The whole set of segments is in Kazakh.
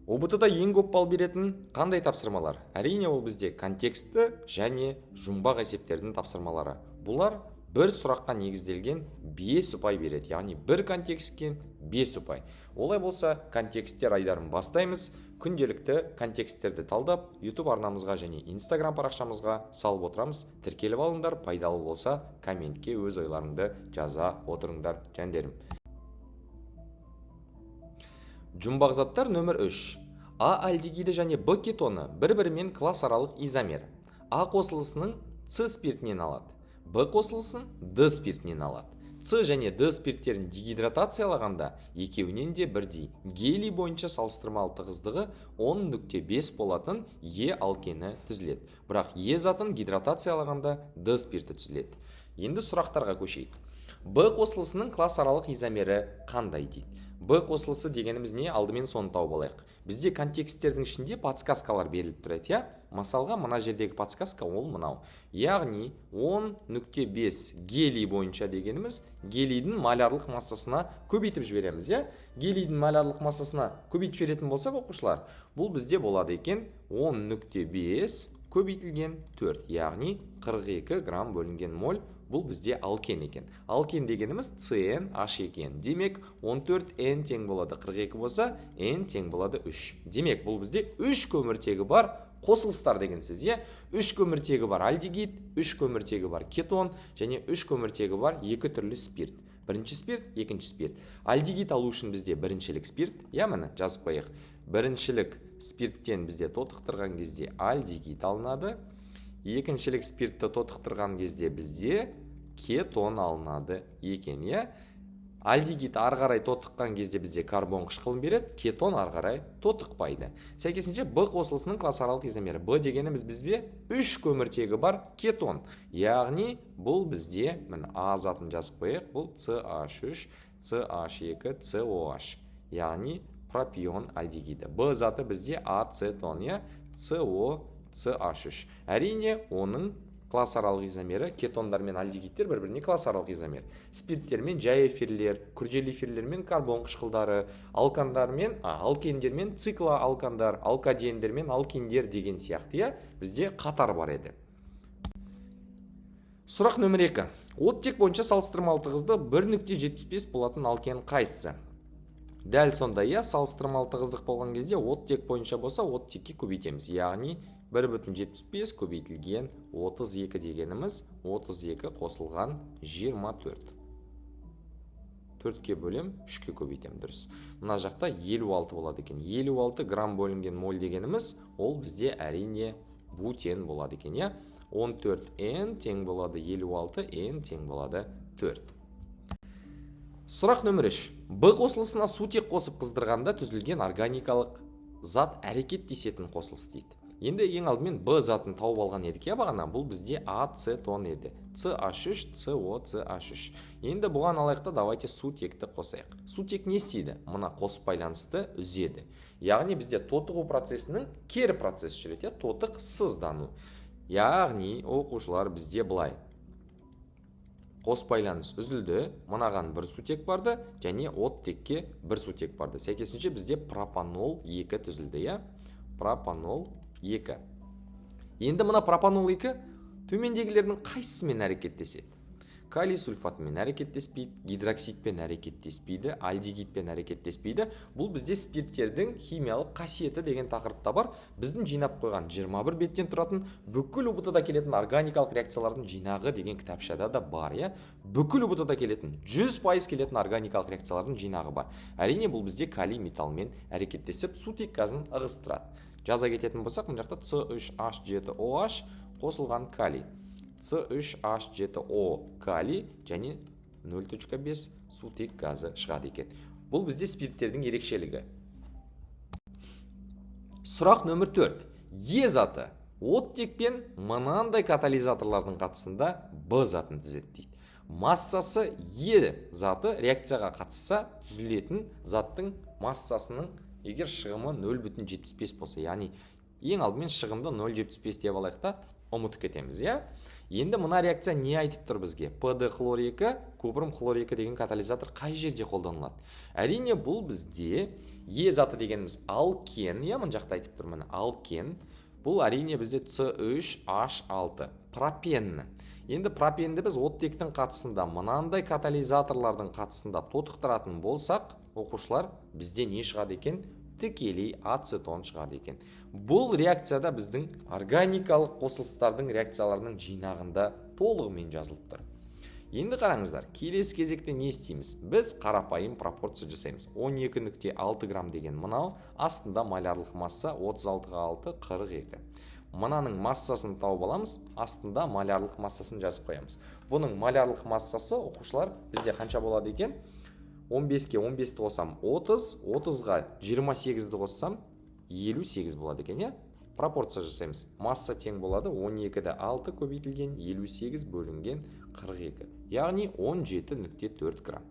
ұбт-да ең көп балл беретін қандай тапсырмалар? Әрине ол бізде контексті және жұмбақ есептердің тапсырмалары. Бұлар бір сұраққа негізделген 5 ұпай береді, яғни бір контекстке 5 ұпай. Олай болса, контексттер айдарын бастаймыз. Күнделікті контексттерді талдап, YouTube арнамызға және Instagram парақшамызға салып отырамыз. Тіркеліп алыңдар, пайдалы болса, комментке өз ойларыңды жаза отырыңдар, жандерім. Жұмбақ заттар нөмір 3. А альдегиді және Б кетоны бір-бірімен класс аралық изомер. А қосылысының С спиртінен алады. Б қосылысын Д спиртінен алады. С және Д спирттерін дегидратациялағанда екеуінен де бірдей. Гелий бойынша салыстырмалы тығыздығы 10.5 болатын Е алкені түзіледі. Бірақ Е затын гидратациялағанда Д спирті түзіледі. Енді сұрақтарға көшейік. Б қосылысының класс аралық изомері қандай дейді? Б қосылысы дегеніміз не? Алдымен соны тауып алайық. Бізде контексттердің ішінде подсказкалар беріліп тұрады, я? Мысалға, мына жердегі подсказка ол мынау. Яғни 10.5 гелий бойынша дегеніміз гелийдің малярлық массасына көбейтіп жібереміз, я? Гелийдің малярлық массасына көбейтіп жіберетін болсақ, оқушылар, бұл бізде болады екен 10.5 көбейтілген 4, яғни 42 грамм бөлінген моль. Бұл бізде алкен екен. Алкен дегеніміз CnH екен. Демек, 14N тең болады 42 болса, N тең болады 3. Демек, бұл бізде 3 көміртегі бар қосылыстар деген сөз, е? 3 көміртегі бар альдегид, 3 көміртегі бар кетон, және 3 көміртегі бар екі түрлі спирт. Бірінші спирт, екінші спирт. Альдегид алу үшін бізде біріншілік спирт, я мені жазып қояйық. Біріншілік спирттен бізде тотықтырған кезде альдегид алынады. Екіншілік спиртті тотықтырған кезде бізде кетон алынады екен, е? Альдегид арғарай тотыққан кезде бізде карбон қышқылын береді, кетон арғарай тотықпайды. Сәйкесінше Б қосылысының класс аралық изомері. Б дегеніміз бізде 3 көміртегі бар кетон. Яғни бұл бізде, міне А затын жазып қояйық, бұл CH3, CH2, COH. Яғни пропион альдегиді. Б заты бізде ацетон, е? CH3. Әрине, оның класс аралық изомері, кетондар мен альдегидтер бір-біріне класс аралық изомер. Спирттер мен жай эфирлер, күрделі эфирлер мен карбон қышқылдары, алкандар мен алкендер мен цикла алкандар, алкадендер мен алкендер деген сияқты, бізде қатар бар еді. Сұрақ нөмір 2. Оттек бойынша салыстырмалы тығыздық 1.75 болатын алкен қайсысы? Дәл сондай, салыстырмалы тығыздық болған кезде оттек бойынша болса, оттекке көбейтеміз. Яғни 1.75 көбейтілген 32 дегеніміз 32 қосылған 24. 4-ке бөлем, 3-ке көбейтем, дұрыс. Мына жақта 56 болады екен. 56 грамм бөлінген моль дегеніміз, ол бізде әрине бутен болады екен, я? 14N тең болады 56, N тең болады 4. Сұрақ нөмір 3. Б қосылысына сутек қосып қыздырғанда түзілген органикалық зат әрекеттесетін қосылыс дейді. Енді ең алдымен Б затын тауып алған едік, я бағана? Бұл бізде ацетон еді. CH3, CO, CH3. Енді бұған алайықта давайте сутекті қосайық. Сутек не істейді? Мына қосып байланысты үзеді. Яғни бізде тотығу процесінің кері процесс жүреді, тотық сыздану. Яғни оқушылар бізде былай. Қос байланыс үзілді, мынаған бір сутек барды, және оттекке бір сутек барды. Сәйкесінше бізде пропанол 2 түзілді, я? Пропанол 2. Енді мына пропанол 2 төмендегілердің қайсысымен әрекеттеседі? Калий сульфатымен әрекеттеспейді, гидроксидпен әрекеттеспейді, альдегидпен әрекеттеспейді. Бұл бізде спирттердің химиялық қасиеті деген тақырыпта бар. Біздің жинап қойған 21 беттен тұратын бүкіл ұбт-да келетін органикалық реакциялардың жинағы деген кітапшада да бар, я? Бүкіл ұбт-да келетін 100% келетін органикалық реакциялардың жинағы бар. Әрине, бұл бізде калий металмен әрекеттесіп сутек газын ығыстырады. Жаза кететін болсақ, мына жақта C3H7OH қосылған калий. C3H7O калий және 0.5 сутек газы шығады екен. Бұл бізде спирттердің ерекшелігі. Сұрақ нөмір 4. Е заты оттекпен мынандай катализаторлардың қатысында Б затын түзеді дейді. Массасы Е заты реакцияға қатысса түзілетін заттың массасының егер шығымы 0.75 болса, яғни ең алдымен шығымды 0.75 деп алайық та, ұмытып кетеміз, иә. Енді мына реакция не айтып тұр бізге? ПД хлор 2, купрум хлор 2 деген катализатор қай жерде қолданылады? Әрине бұл бізде Е заты дегеніміз алкен, иә, мына жақта айтып тұр, міне алкен. Бұл әрине бізде С3H6, пропенні. Енді пропенді біз оттектің қатысында, мынандай катализаторлардың қатысында тотықтыратын болсақ, оқушылар, бізде не шығады екен? Тікелей ацетон шығады екен. Бұл реакцияда біздің органикалық қосылыстардың реакцияларының жинағында толығымен жазылып тұр. Енді қараңыздар, келесі кезекте не істейміз? Біз қарапайым пропорция жасаймыз. 12,6 грамм деген мынау, астында малярлық масса 36,6 42. Мынаның массасын тауып аламыз, астында малярлық массасын жазып қоямыз. Бұның малярлық массасы, оқушылар, бізде қанша болады екен? 15-ке 15-ті қосам 30, 30-ға 28-ді қоссам 58 болады екен, иә? Пропорция жасаймыз. Масса тең болады 12-ді 6 көбейтілген 58 бөлінген 42. Яғни 17,4 грамм.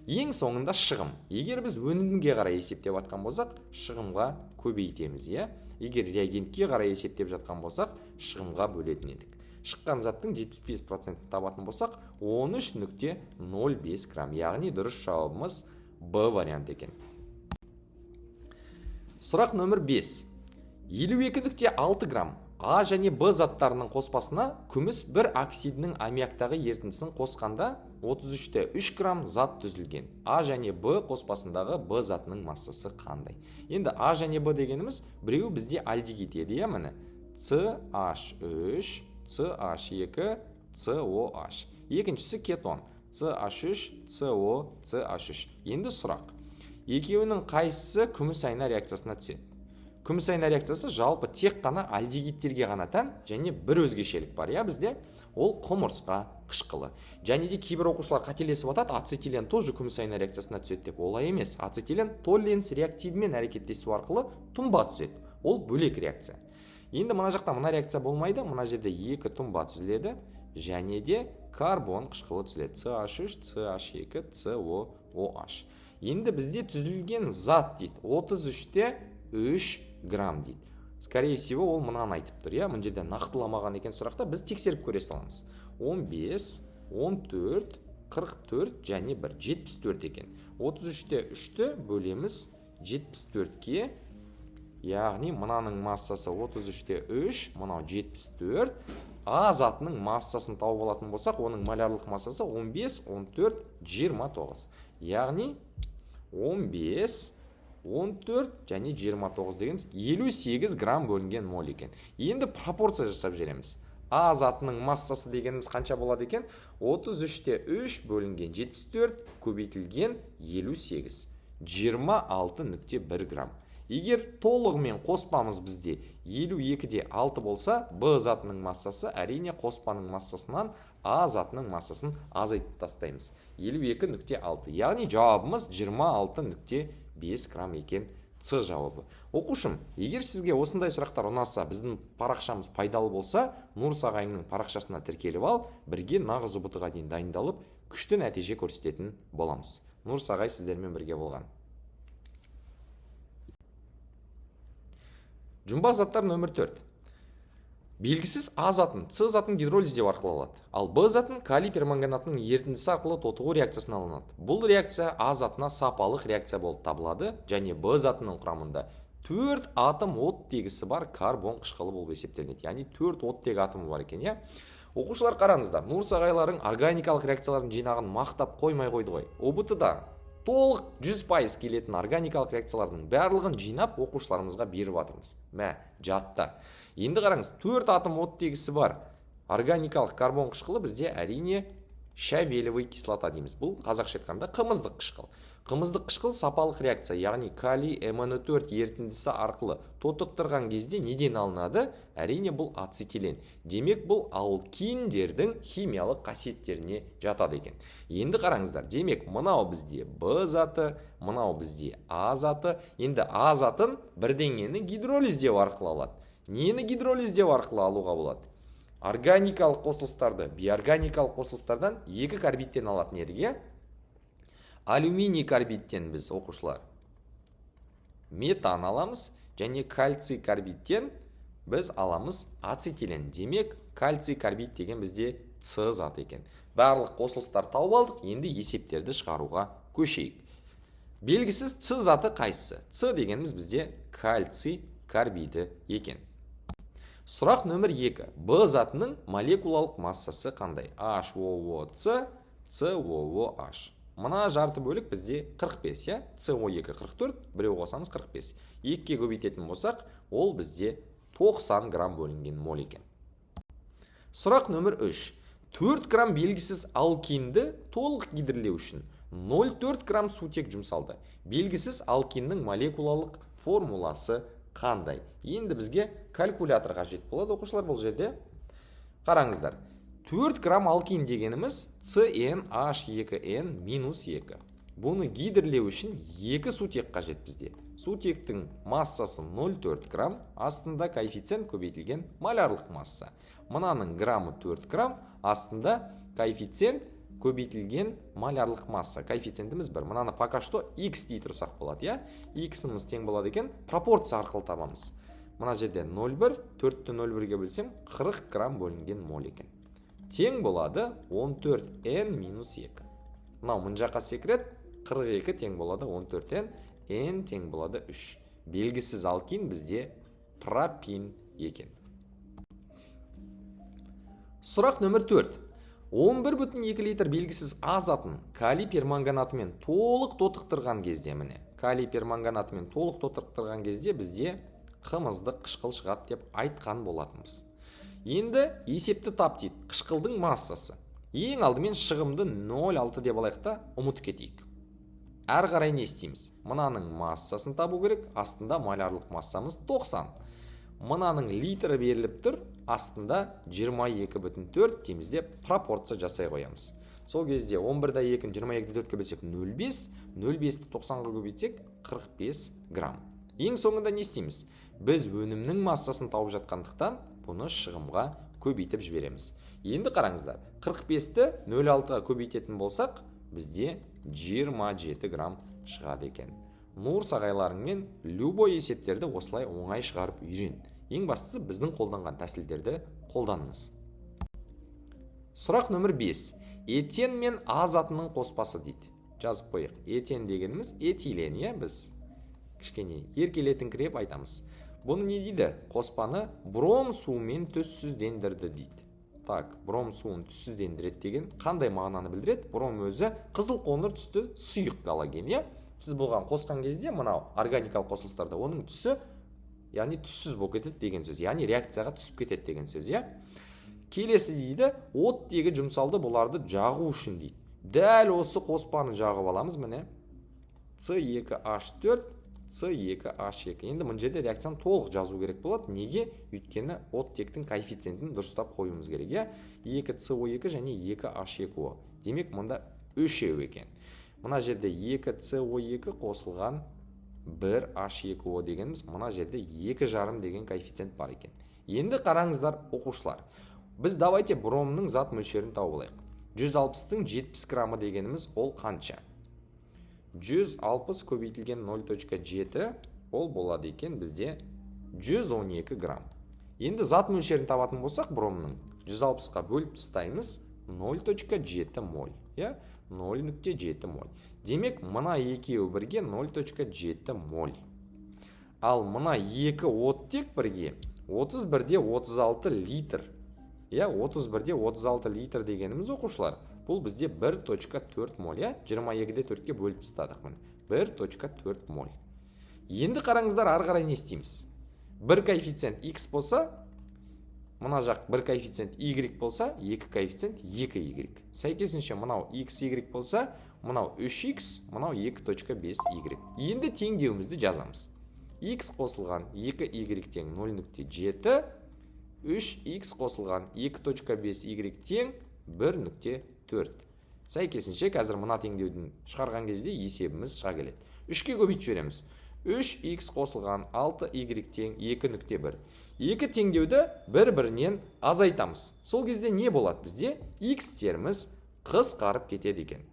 Ең соңында шығым. Егер біз өнімге қарай есептеп жатқан болсақ, шығымға көбейтеміз, иә? Егер реагентке қарай есептеп жатқан болсақ, шығымға бөлетін едік. Шыққан заттың 75% табатын болсақ, 13,05 грамм. Яғни дұрыс жауабымыз Б вариант екен. Сұрақ нөмір 5. 52,6 грамм А және Б заттарының қоспасына күміс бір оксидінің аммиактағы ертіндісін қосқанда 33,3 грамм зат түзілген. А және Б қоспасындағы Б затының массасы қандай? Енді А және Б дегеніміз біреу бізде альдегид еді, иә, міне. CH3, CH2, COH. Екіншісі кетон. CH3, CO, CH3. Енді сұрақ. Екеуінің қайсысы күміс айна реакциясына түседі? Күміс айна реакциясы жалпы тек қана альдегидтерге ғана тән, және бір өзгешелік бар, иә, бізде. Ол құмырсқа қышқылы. Және де кейбір оқушылар қателесіп атады, ацетилен тоже күміс айна реакциясына түседі деп. Олай емес. Ацетилен толленс реактивімен әрекеттесу арқылы тұнба түседі. Ол бөлек реакция. Енді мына жақта мына реакция болмайды. Мына жерде екі тұнба түзіледі, және де карбон қышқылы түзіледі. CH3, CH2, COOH. Енді бізде түзілген зат дейді. 33,3 грамм дейді. Скорее всего, ол мынаны айтып тұр, иә? Мына жерде нақтыламаған екен сұрақта, біз тексеріп көре саламыз. 15, 14, 44 және 1, 74 екен. 33,3-ті бөлеміз 74-ке, яғни мынаның массасы 33,3, мынау 74. А затының массасын тауып алатын болсақ, оның малярлық массасы 15, 14, 29. Яғни 15, 14 және 29 дегеніміз 58 грамм бөлінген мол екен. Енді пропорция жасап жереміз. А затының массасы дегеніміз қанша болады екен? 33,3 бөлінген 74 көбейтілген 58. 26,1 грамм. Егер толығымен қоспамыз бізде 52-де 6 болса, Б затының массасы әрине қоспаның массасынан А затының массасын азайтып тастаймыз. 52,6. Яғни жауабымыз 26,5 грамм екен. С жауабы. Оқушым, егер сізге осындай сұрақтар ұнаса, біздің парақшамыз пайдалы болса, Нұрс ағайымның парақшасына тіркеліп ал, бірге нағыз ұбт-ға дейін дайындалып, күшті нәтиже көрсететін боламыз. Нұрс ағай сіздермен бірге болған. Жұмбақ заттар нөмір 4. Белгісіз А затын С затын гидролиздеу арқылы алады. Ал Б затын калий перманганатының ертіндісі арқылы тотығу реакциясына алынады. Бұл реакция А затына сапалық реакция болып табылады, және Б затының құрамында 4 атом оттегісі бар карбон қышқылы болып есептелінеді. Яғни 4 оттегі атомы бар екен, иә? Оқушылар қараңыздар, Нұрс ағайлардың органикалық реакциялардың жинағын мақтап қоймай қойды ғой. ұбт-да толық 100% келетін органикалық реакциялардың барлығын жинап оқушыларымызға беріп жатырмыз. Мә, жатта. Енді қараңыз, 4 атом оттегісі бар органикалық карбон қышқылы бізде әрине щавелевый кислота дейміз. Бұл қазақша айтқанда қымыздық қышқыл. Қымыздық қышқыл сапалық реакция, яғни калий MnO4 ертіндісі арқылы тотықтырған кезде неден алынады? Әрине бұл ацетилен. Демек бұл алкиндердің химиялық қасиеттеріне жатады екен. Енді қараңыздар, демек мынау бізде Б заты, мынау бізде А заты. Енді А затын бірдеңені гидролиздеу арқылы алады. Нені гидролиздеу арқылы алуға болады? Органикалық қосылыстарды, биорганикалық қосылыстардан екі карбидтен алатын едік. Алюминий карбидтен біз, оқушылар, метан аламыз, және кальций карбидтен біз аламыз ацетилен. Демек, кальций карбид деген бізде С заты екен. Барлық қосылыстар тауып алдық, енді есептерді шығаруға көшейік. Белгісіз С заты қайсысы? С дегеніміз бізде кальций карбиді екен. Сұрақ нөмір 2. Б затының молекулалық массасы қандай? HOOC, COOH. Мына жарты бөлік бізде 45, я? CO2 44, біреу қосамыз 45. 2-ке көбейтетін болсақ, ол бізде 90 грамм бөлінген мол екен. Сұрақ нөмір 3. 4 грамм белгісіз алкинді толық гидрлеу үшін 0,4 грамм сутек жұмсалды. Белгісіз алкиннің молекулалық формуласы қандай? Енді бізге калькулятор қажет болады, оқушылар, бұл жерде. Қараңыздар. 4 грамм алкин дегеніміз CnH2n-2. Бұны гидрлеу үшін 2 сутек қажет бізде. Сутектің массасы 0,4 грамм, астында коэффициент көбейтілген малярлық масса. Мынаның граммы 4 грамм, астында коэффициент көбейтілген малярлық масса. Коэффициентіміз 1. Мынаны пока что x дей тұрсақ болады, я? X-іміз тең болады екен, пропорция арқылы табамыз. Мына жерде 0,1, 4-ті 0,1-ге бөлсем 40 грамм бөлінген мол екен. Тең болады 14n-2. Мынау мың жаққа секірет, 42 тең болады 14n, n тең болады 3. Белгісіз алкин бізде пропин екен. Сұрақ нөмір 4. 11,2 литр белгісіз А затын калий перманганатымен толық тотықтырған кезде, міне, калий перманганатымен толық тотықтырған кезде бізде қымызды қышқыл шығады деп айтқан болатынбыз. Енді есепті тап дейді. Қышқылдың массасы. Ең алдымен шығымды 0,6 деп алайық та ұмыт кетейік. Әр қарай не істейміз? Мынаның массасын табу керек, астында малярлық массамыз 90. Мынаның литрі беріліп тұр, астында 22,4 темізде пропорция жасай қоямыз. Сол кезде 11-2-ні 22-4-ке бөлсек 0,5, 0,5-ті 90-ға көбейтсек 45 грамм. Ең соңында не істейміз? Біз өнімнің массасын тауып жатқандықтан бұны шығымға көбейтіп жібереміз. Енді қараңыздар, 45-ті 0,6-ға көбейтетін болсақ, бізде 27 грамм шығады екен. Нұр сағайларыңмен любой есептерді осылай оңай шығарып үйрен. Ең бастысы біздің қолданған тәсілдерді қолданыңыз. Сұрақ нөмір 5. Этен мен А затының қоспасы дейді. Жазып қойық. Этен дегеніміз этилен, біз кішкене еркелетіңкіреп айтамыз. Бұны не дейді? Қоспаны бром суымен түссіздендірді дейді. Так, бром суын түссіздендіреді деген қандай мағынаны білдіреді? Бром өзі қызыл қоңыр түсті сұйық галоген, Сіз болған қосқан кезде, мынау органикалық қосылыстарда оның түсі, яғни түссіз болып кетеді деген сөз, яғни реакцияға түсіп кетеді деген сөз, Келесі дейді, оттегі жұмсалды бұларды жағу үшін дейді. Дәл осы қоспаны жағып аламыз, міне. C2H4, C2H2. Енді мұн жерде реакцияны толық жазу керек болады. Неге? Өйткені оттектің коэффициентін дұрыстап қоюымыз керек, 2CO2 және 2H2O. Демек, мұнда үшеу екен. Мына жерде 2CO2 қосылған 1H2O дегеніміз, мына жерде 2,5 деген коэффициент бар екен. Енді қараңыздар, оқушылар. Біз давайте бромның зат мөлшерін тауып алайық. 160-тың 70 граммы дегеніміз ол қанша? 160 көбейтілген 0,7 ол болады екен бізде 112 грамм. Енді зат мөлшерін табатын болсақ, бромның 160-қа бөліп тастаймыз 0,7 моль. 0,7 моль. Демек, мына екеуі бірге 0,7 моль. Ал мына екі оттек бірге 31-де 36 литр. 31-де 36 литр дегеніміз, оқушылар, бұл бізде 1,4 моль. 22-де 4-ке бөліп тастадық. 1,4 моль. Енді қараңыздар, ары қарай не істейміз? Бір коэффициент x болса, мына жақ бір коэффициент y болса, екі коэффициент 2y. Сәйкесінше мынау xy болса, мынау 3x, мынау 2,5y. Енді теңдеуімізді жазамыз. x қосылған 2y тең 0,7, 3x қосылған 2,5y тең 1,4. Сәйкесінше қазір мына теңдеудің шығарған кезде есебіміз шыға келеді. 3-ке көбейтіп жібереміз. 3x қосылған 6y тең 2,1. Екі теңдеуді бір-бірінен азайтамыз. Сол кезде не болады бізде? X-теріміз қысқарып кетеді екен.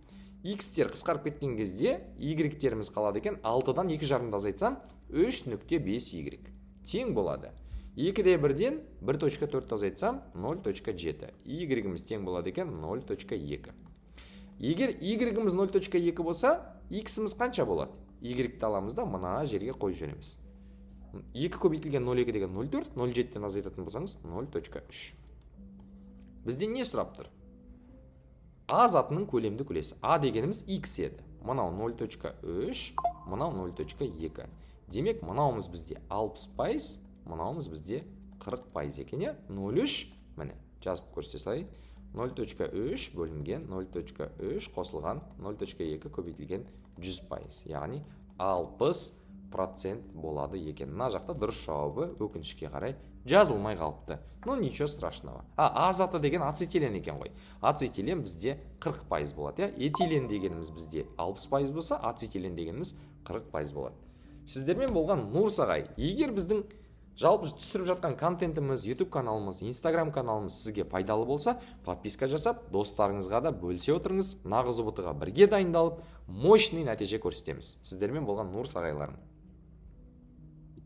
X-тер қысқарып кеткен кезде Y-теріміз қалады екен. 6-дан 2,5-ды азайтсам 3,5y тең болады. 2-де 1-ден 1.4 азайтсам 0.7. Y-іміз тең болады екен 0.2. Егер Y-іміз 0.2 болса, X-іміз қанша болады? Y-ті аламыз да мына жерге қойып жөнеміз. 2 көбейтілген 0.2 деген 0.4, 0.7-ден азайтатын болсаңыз 0.3. Бізден не сұрап тұр? А затының көлемдік үлесі. А дегеніміз X еді. Мынау 0.3, мынау 0.2. Демек, мынауымыз бізде 60%, мынауымыз бізде 40% екен, е? 0.3, міне, жазып көрсете салайын. 0.3 бөлінген 0.3 қосылған 0.2 көбейтілген 100%. Яғни 60% болады екен. Мына жақта дұрыс жауабы өкінішке қарай жазылмай қалыпты. Но ничего страшного. А заты деген ацетилен екен ғой. Ацетилен бізде 40% болады. Этилен дегеніміз бізде 60% болса, ацетилен дегеніміз 40% болады. Сіздермен болған Нұрсағай. Егер біздің жалпы түсіріп жатқан контентіміз, YouTube каналымыз, Instagram каналымыз сізге пайдалы болса, подписка жасап, достарыңызға да бөлісе отырыңыз. Нағыз ұбытыға бірге дайындалып, мощный нәтиже көрсетеміз. Сіздермен болған Нұрсағайларым.